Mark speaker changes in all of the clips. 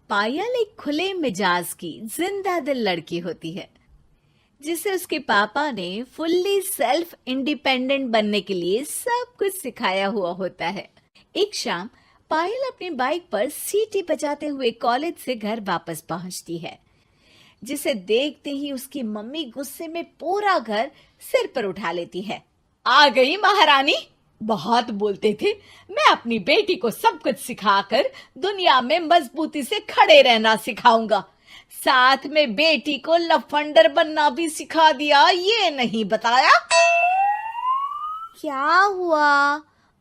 Speaker 1: पायल एक खुले मिजाज की जिंदा दिल लड़की होती है जिसे उसके पापा ने फुल्ली सेल्फ इंडिपेंडेंट बनने के लिए सब कुछ सिखाया हुआ होता है। एक शाम पायल अपनी बाइक पर सीटी बजाते हुए कॉलेज से घर वापस पहुंचती है, जिसे देखते ही उसकी मम्मी गुस्से में पूरा घर सिर पर उठा लेती है। आ गई महारानी, बहुत बोलते थे मैं अपनी बेटी को सब कुछ सिखाकर दुनिया में मजबूती से खड़े रहना सिखाऊंगा, साथ में बेटी को लफंडर बनना भी सिखा दिया, ये नहीं बताया। क्या हुआ?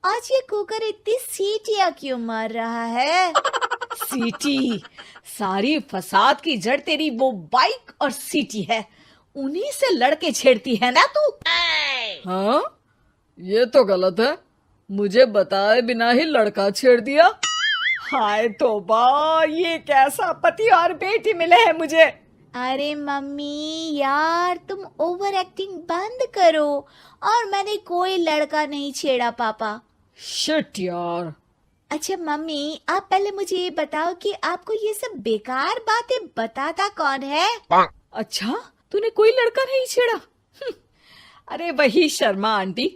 Speaker 1: आज ये कुकर इतनी सीटियां क्यों मार रहा है? सीटी? सारी फसाद की जड़ तेरी वो बाइक और सीटी है, उन्हीं से लड़के छेड़ती है ना तू।
Speaker 2: हाँ, ये तो गलत है, मुझे बताए बिना ही लड़का छेड़ दिया।
Speaker 1: हाय तौबा, ये कैसा पति और बेटी मिले हैं मुझे। अरे मम्मी यार, तुम ओवर एक्टिंग बंद करो, और मैंने कोई लड़का नहीं छेड़ा पापा।
Speaker 2: शिट यार।
Speaker 1: अच्छा मम्मी, आप पहले मुझे ये बताओ कि आपको ये सब बेकार बातें बताता कौन है?
Speaker 2: अच्छा, तूने कोई लड़का नहीं छेड़ा?
Speaker 1: अरे वही शर्मा आंटी,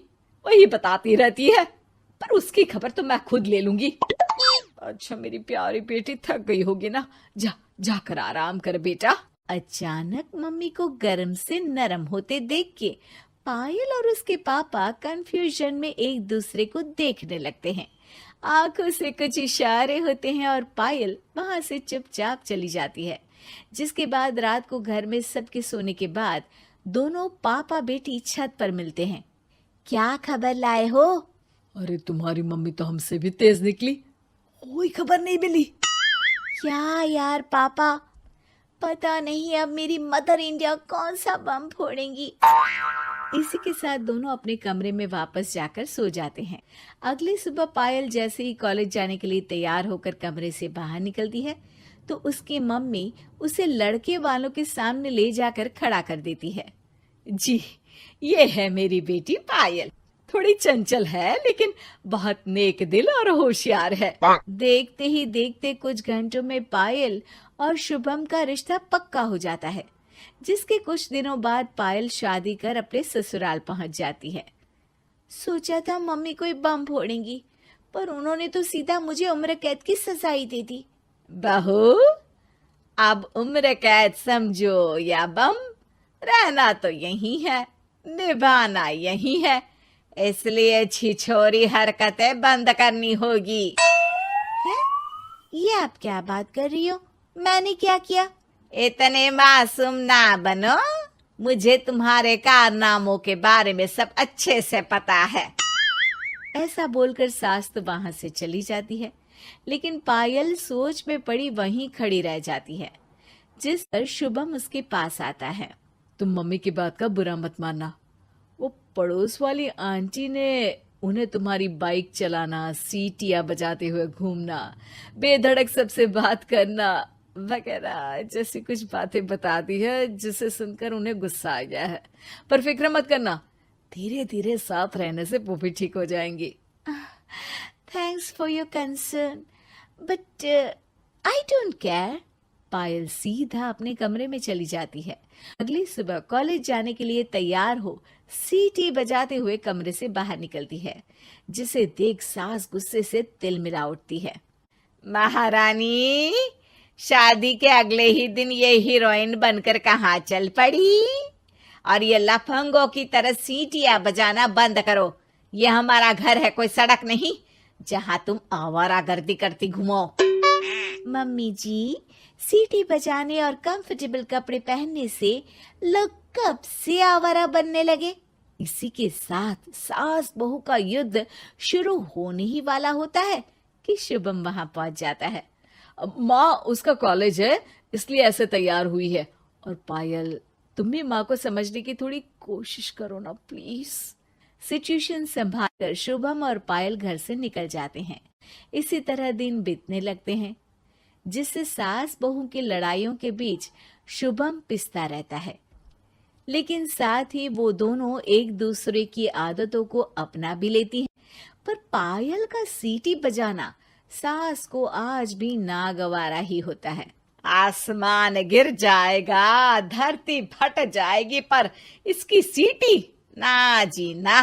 Speaker 1: वही बताती रहती है, पर उसकी खबर तो मैं खुद ले लूंगी। अच्छा मेरी प्यारी बेटी, थक गई होगी ना, जा जाकर आराम कर बेटा। अचानक मम्मी को गर्म से नरम होते देख के पायल और उसके पापा कंफ्यूजन में एक दूसरे को देखने लगते हैं। आंखों से कुछ इशारे होते हैं और पायल वहां से चुपचाप चली जाती है। जिसके बाद रात को घर में सबके सोने के बाद दोनों पापा बेटी छत पर मिलते हैं। क्या खबर लाए हो?
Speaker 2: अरे तुम्हारी मम्मी तो हमसे भी तेज निकली, कोई खबर नहीं मिली।
Speaker 1: क्या यार पापा, पता नहीं अब मेरी मदर इंडिया कौन सा बम फोड़ेंगी। इसी के साथ दोनों अपने कमरे में वापस जाकर सो जाते हैं। अगली सुबह पायल जैसे ही कॉलेज जाने के लिए तैयार होकर कमरे से बाहर निकलती है तो उसकी मम्मी उसे लड़के वालों के सामने ले जाकर खड़ा कर देती है। जी, ये है मेरी बेटी पायल, थोड़ी चंचल है लेकिन बहुत नेक दिल और होशियार है। देखते ही देखते कुछ घंटों में पायल और शुभम का रिश्ता पक्का हो जाता है, जिसके कुछ दिनों बाद पायल शादी कर अपने ससुराल पहुंच जाती है। सोचा था मम्मी कोई बम फोड़ेंगी, पर उन्होंने तो सीधा मुझे उम्र कैद की सजा ही दे दी। बहू, अब उम्र कैद समझो या बम, रहना तो यही है, निभाना यही है, इसलिए छिछोरी हरकतें बंद करनी होगी। है? ये आप क्या बात कर रही हो? मैंने क्या किया? इतने मासूम ना बनो, मुझे तुम्हारे कारनामों के बारे में सब अच्छे से पता है। ऐसा बोलकर सास तो वहां से चली जाती है, लेकिन पायल सोच में पड़ी वहीं खड़ी रह जाती है। जिस पर शुभम उसके पास आता है।
Speaker 2: तुम मम्मी की बात का बुरा मत मानना, वो पड़ोस वाली आंटी ने उन्हें तुम्हारी बाइक चलाना, सीटियां बजाते हुए घूमना, बेधड़क सबसे बात करना वगैरह जैसी कुछ बातें बता दी है, जिसे सुनकर उन्हें गुस्सा आ गया है। पर फिक्र मत करना, धीरे धीरे साथ रहने से वो भी ठीक हो जाएंगी।
Speaker 1: Thanks for your concern, but I don't care. Payal सीधा अपने कमरे में चली जाती है। अगली सुबह कॉलेज जाने के लिए तैयार हो सीटी बजाते हुए कमरे से बाहर निकलती है, जिसे देख सास गुस्से से तिल मिला उठती है। महारानी, शादी के अगले ही दिन ये हीरोइन बनकर कहाँ चल पड़ी? और ये लफंगों की तरह सीटियां बजाना बंद करो। ये हमारा घर है, कोई सड़क नहीं जहाँ तुम आवारागर्दी करती घूमो। मम्मी जी, सीटी बजाने और कंफर्टेबल कपड़े पहनने से लोग कब से आवारा बनने लगे? इसी के साथ सास बहू का युद्ध शुरू होने ही वाला होता है कि शुभम वहां पहुंच जाता है।
Speaker 2: माँ, उसका कॉलेज है इसलिए ऐसे तैयार हुई है। और पायल, तुम भी माँ को समझने की थोड़ी कोशिश करो ना प्लीज।
Speaker 1: सिचुएशन संभालकर शुभम और पायल घर से निकल जाते हैं। इसी तरह दिन बीतने लगते हैं, जिससे सास बहू की लड़ाइयों के बीच शुभम पिसता रहता है, लेकिन साथ ही वो दोनों एक दूसरे की आदतों को अपना भी लेती हैं। पर पायल का सीटी बजाना सास को आज भी नागवारा ही होता है।
Speaker 2: आसमान गिर जाएगा, धरती फट जाएगी, पर इसकी सीटी ना जी ना,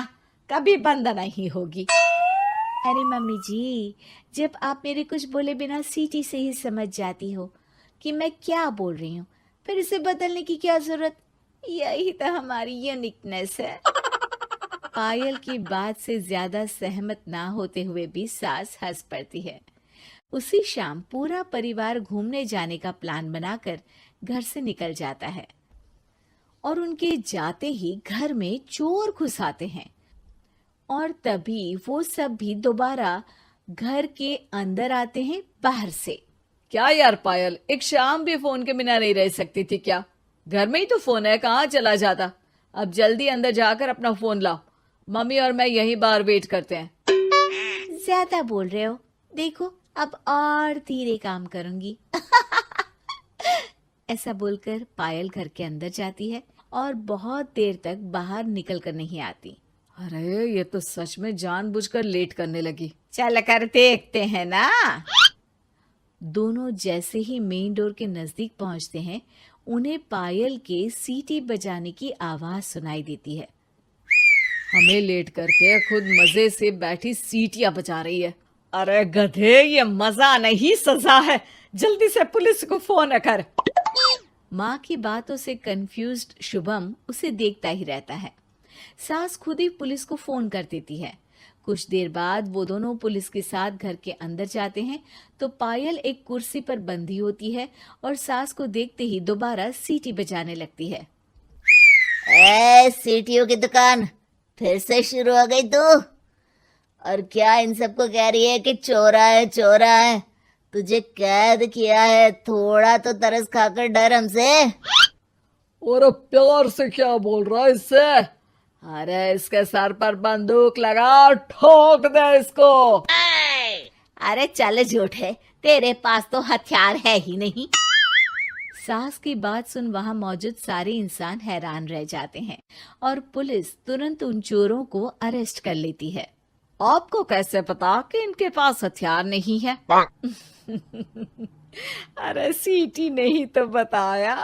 Speaker 2: कभी बंद नहीं होगी।
Speaker 1: अरे मम्मी जी, जब आप मेरे कुछ बोले बिना सीटी से ही समझ जाती हो कि मैं क्या बोल रही हूँ, फिर इसे बदलने की क्या जरूरत? यही तो हमारी यूनिकनेस है। पायल की बात से ज्यादा सहमत ना होते हुए भी सास हंस पड़ती है। उसी शाम पूरा परिवार घूमने जाने का प्लान बनाकर घर से निकल जाता है और उनके जाते ही घर में चोर घुस आते हैं और तभी वो सब भी दोबारा घर के अंदर आते हैं बाहर से।
Speaker 2: क्या यार पायल, एक शाम भी फोन के बिना नहीं रह सकती थी क्या? घर में ही तो फोन है, कहाँ चला जाता? अब जल्दी अंदर जाकर अपना फोन लाओ, मम्मी और मैं यहीं बाहर वेट करते हैं।
Speaker 1: ज्यादा बोल रहे हो, देखो अब और धीरे काम करूंगी। ऐसा बोलकर पायल घर के अंदर जाती है और बहुत देर तक बाहर निकल कर नहीं आती।
Speaker 2: अरे ये तो सच में जानबूझकर लेट करने लगी।
Speaker 1: चल कर देखते हैं ना। दोनों जैसे ही मेन डोर के नजदीक पहुंचते हैं, उन्हें पायल के सीटी बजाने की आवाज सुनाई देती है।
Speaker 2: हमें लेट करके खुद मजे से बैठी सीटियां बजा रही है। अरे गधे, ये मजा नहीं सजा है, जल्दी से पुलिस को फोन कर।
Speaker 1: माँ की बातों से कंफ्यूज्ड शुभम उसे देखता ही रहता है। सास खुद ही पुलिस को फोन कर देती है। कुछ देर बाद वो दोनों पुलिस के साथ घर के अंदर जाते हैं तो पायल एक कुर्सी पर बंधी होती है और सास को देखते ही दोबारा सीटी बजाने लगती है।
Speaker 3: सीटियों की दुकान फिर से शुरू हो गई तू? और क्या इन सबको कह रही है कि चोरा है चोरा है? तुझे कैद किया है, थोड़ा तो तरस खाकर डर हमसे।
Speaker 2: और प्यार से क्या बोल रहा है इससे? अरे इसके सर पर बंदूक लगा, ठोक दे इसको।
Speaker 1: अरे चल झूठे, तेरे पास तो हथियार है ही नहीं। सास की बात सुन वहां मौजूद सारे इंसान हैरान रह जाते हैं और पुलिस तुरंत उन चोरों को अरेस्ट कर लेती है।
Speaker 2: आपको कैसे पता कि इनके पास हथियार नहीं है? अरे सीटी नहीं तो बताया।